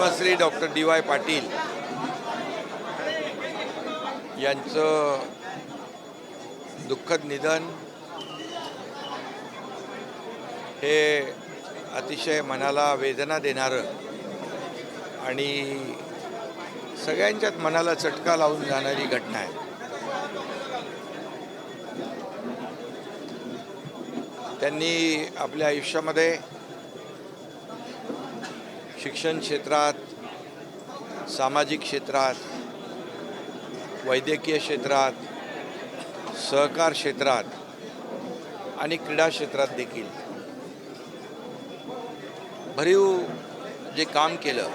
Padmashri doctor D Y. Patil यांचं दुःखद निधन हे अतिशय मनाला वेदना देणारं आणि सगळ्यांच्याच मनाला चटका लावून जाणारी घटना आहे. त्यांनी आपल्या आयुष्यामध्ये शिक्षण क्षेत्रात, सामाजिक क्षेत्रात, वैद्यकीय क्षेत्रात, सहकार क्षेत्रात आणि क्रीडा क्षेत्रात देखील भरीव जे काम केलं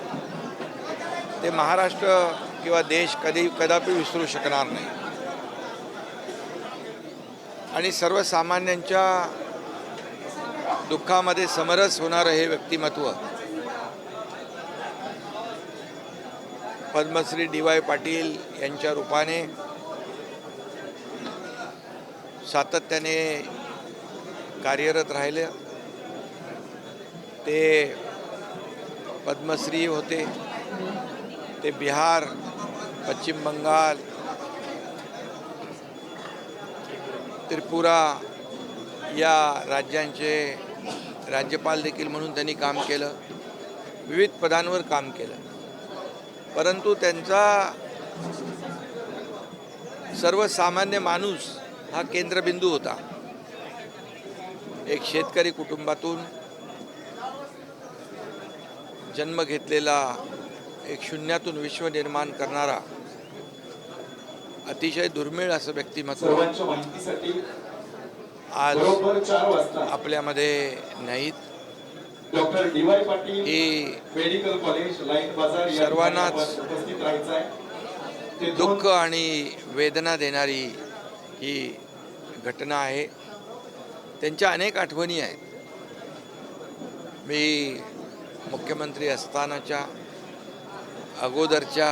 ते महाराष्ट्र किंवा देश कदापि विसरू शकणार नाही. आणि सर्वसामान्यांच्या दुःखामध्ये समरस होणारं हे व्यक्तिमत्व पद्मश्री डी.वाय. पाटील यांच्या रूपाने सातत्याने कार्यरत राहिले. ते पद्मश्री होते, ते बिहार, पश्चिम बंगाल, त्रिपुरा या राज्यांचे राज्यपाल देखील म्हणून त्यांनी काम केलं. विविध पदांवर काम केलं. परंतु त्यांचा सर्वसामान्य माणूस हा केंद्रबिंदू होता. एक शेतकरी कुटुंबातून जन्म घेतलेला, एक शून्यातून विश्व निर्माण करणारा अतिशय दुर्मिळ असं व्यक्तिमत्व आज आपल्यामध्ये नाहीत. Doctor D Y. पाटील ही मेडिकल कॉलेज लाईन बाजार या सर्वांनाच उपस्थित राहायचंय. दुःख आणि वेदना देणारी ही घटना आहे. त्यांच्या अनेक आठवणी आहेत. मी मुख्यमंत्री असतानाच्या, अगोदरच्या,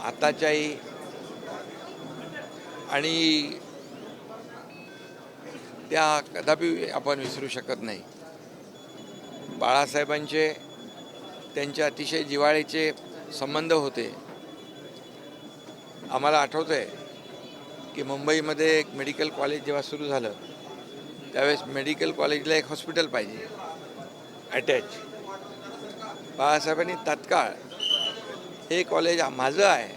आताच्याही आणि त्या कदापि आपण विसरू शकत नाही. बाळासाहेबांचे त्यांचे अतिशय जिव्हाळ्याचे संबंध होते. आम्हाला आठवतं आहे की मुंबईमध्ये एक मेडिकल कॉलेज जेव्हा सुरू झालं त्यावेळेस मेडिकल कॉलेजला एक हॉस्पिटल पाहिजे अटॅच. बाळासाहेबांनी तात्काळ हे कॉलेज माझं आहे,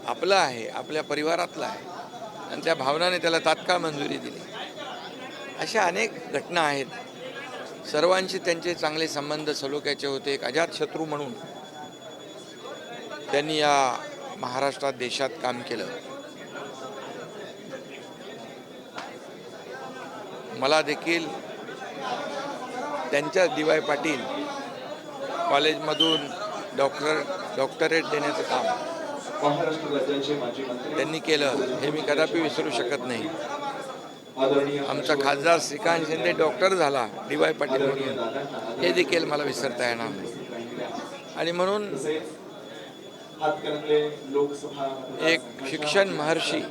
आपलं आहे, आपल्या परिवारातलं आहे आणि त्या भावनाने त्याला तात्काळ मंजुरी दिली. अशा अनेक घटना आहेत. सर्वांशी त्यांचे चांगले संबंध सलोख्याचे होते. एक अजातशत्रू म्हणून त्यांनी या महाराष्ट्रात, देशात काम केलं. मला देखील त्यांच्या डी.वाय. पाटील कॉलेजमधून डॉक्टरेट देण्याचं काम महाराष्ट्र राज्याचे माजी मंत्री त्यांनी केलं हे मी कदापि विसरू शकत नाही. आमचा खासदार श्रीकांत शिंदे डॉक्टर झाला डी.वाय. पाटील म्हणून हे देखील मला विसरता येणार नाही. आणि म्हणून एक शिक्षण महर्षी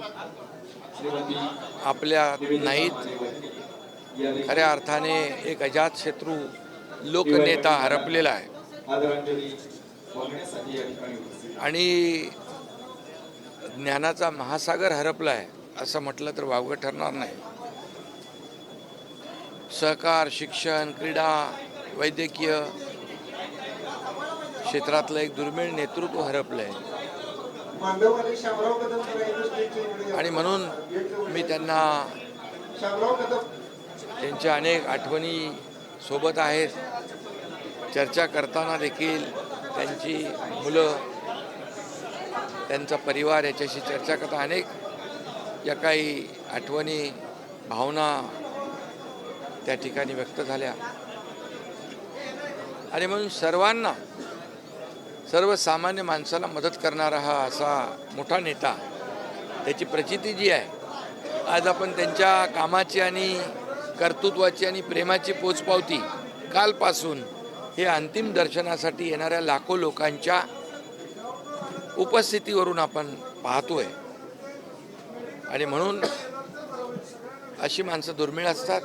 आपल्या नाहीत. खऱ्या अर्थाने एक अजातशत्रू लोकनेता हरपलेला आहे आणि ज्ञानाचा महासागर हरपला आहे असं म्हटलं तर वावगं ठरणार नाही. सहकार, शिक्षण, क्रीडा, वैद्यकीय क्षेत्रातलं एक दुर्मिळ नेतृत्व हरपलं आहे. आणि म्हणून मी त्यांना, त्यांच्या अनेक आठवणी सोबत आहेत. चर्चा करताना देखील त्यांची मुलं, त्यांचा परिवार याच्याशी चर्चा करता अनेक या काही आठवणी, भावना त्या ठिकाणी व्यक्त झाल्या. आणि म्हणून सर्वांना, सर्वसामान्य माणसाला मदत करणारा हा असा मोठा नेता, त्याची प्रचिती जी आहे आज आपण त्यांच्या कामाची आणि कर्तृत्वाची आणि प्रेमाची पोचपावती कालपासून हे अंतिम दर्शनासाठी येणाऱ्या लाखो लोकांच्या उपस्थितीवरून आपण पाहतोय. आणि म्हणून अशी माणसं दुर्मिळ असतात.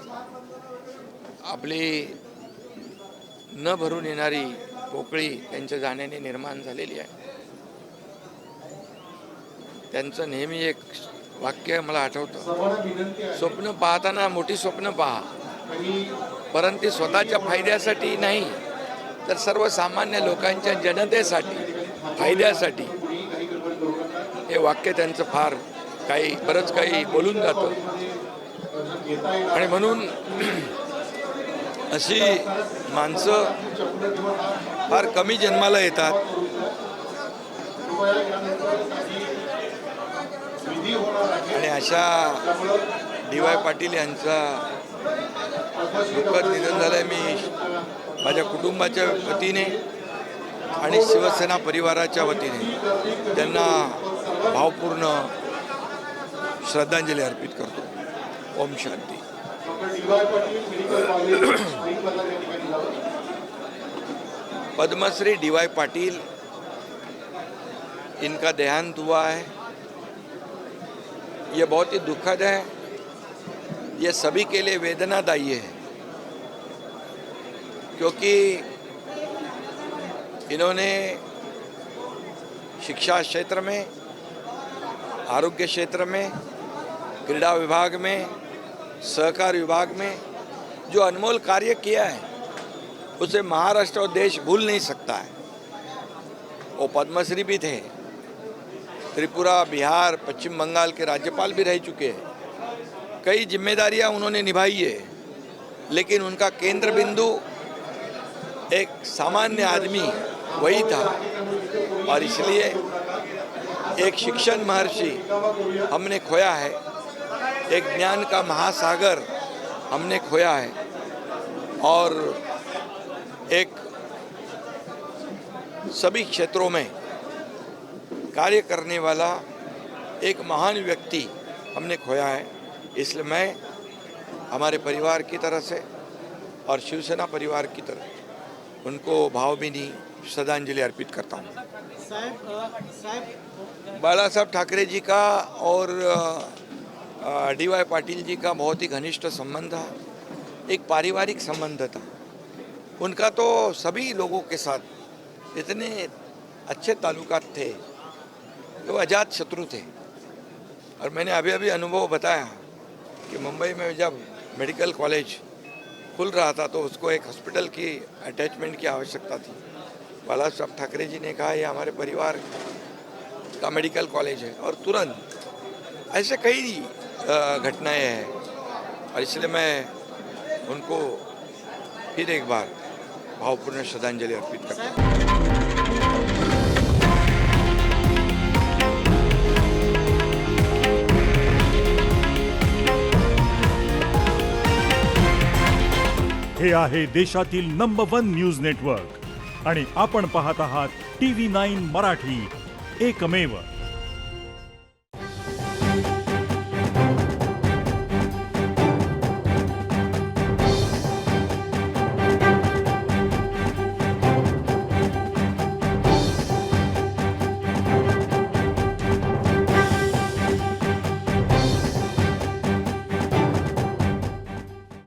आपली न भरून येणारी पोकळी त्यांच्या जाण्याने निर्माण झालेली आहे. त्यांचं नेहमी एक वाक्य मला आठवतं, सर्वांना विनंती आहे स्वप्न पाहताना मोठी स्वप्न पहा, आणि परंतु स्वतःच्या फायद्यासाठी नाही तर सर्वसामान्य लोकांच्या जनतेसाठी फायद्यासाठी. कुणी काही गडबड करू नका. हे वाक्य त्यांचं फार बरंच काही बोलून जातं. घेता येईल आणि म्हणून अशी माणसं चपलं किंवा हा फार कमी जन्माला येतात. कृपया यानंतर काही विधी होणार आहे. आणि अशा डी.वाय. पाटील यांचा दुःखद निधन झालंय. मी माझ्या कुटुंबाच्या वतीने आणि शिवसेना परिवाराच्या वतीने त्यांना भावपूर्ण श्रद्धांजली अर्पित करतो. ओम शांती. Doctor D Y. Patil medical college Line Bazar या ठिकाणी जाऊ. पद्मश्री डी.वाय. पाटिल, इनका देहांत हुआ है. ये बहुत ही दुखद है. ये सभी के लिए वेदनादायी है, क्योंकि इन्होंने शिक्षा क्षेत्र में, आरोग्य क्षेत्र में, क्रीड़ा विभाग में, सहकार विभाग में जो अनमोल कार्य किया है उसे महाराष्ट्र और देश भूल नहीं सकता है. वो पद्मश्री भी थे, त्रिपुरा, बिहार, पश्चिम बंगाल के राज्यपाल भी रह चुके हैं. कई जिम्मेदारियां उन्होंने निभाई है, लेकिन उनका केंद्र बिंदु एक सामान्य आदमी वही था. और इसलिए एक शिक्षण महर्षि हमने खोया है, एक ज्ञान का महासागर हमने खोया है, और एक सभी क्षेत्रों में कार्य करने वाला एक महान व्यक्ति हमने खोया है. इसलिए मैं हमारे परिवार की तरफ से और शिवसेना परिवार की तरफ उनको भावभीनी श्रद्धांजलि अर्पित करता हूँ. बाला साहब ठाकरे जी का और डी.वाय. पाटिल जी का बहुत ही घनिष्ठ संबंध था, एक पारिवारिक संबंध था. उनका तो सभी लोगों के साथ इतने अच्छे ताल्लुकात थे, वो अजात शत्रु थे. और मैंने अभी अभी अनुभव बताया कि मुंबई में जब मेडिकल कॉलेज खुल रहा था तो उसको एक हॉस्पिटल की अटैचमेंट की आवश्यकता थी. बाला साहब ठाकरे जी ने कहा ये हमारे परिवार का मेडिकल कॉलेज है, और तुरंत ऐसे कई घटनाएं हैं. और इसलिए मैं उनको फिर एक बार भावपूर्ण श्रद्धांजलि अर्पित करता हूँ. हे आहे देशातील नंबर 1 न्यूज नेटवर्क आणि आपण पाहत आहात TV9 मराठी, एकमेव.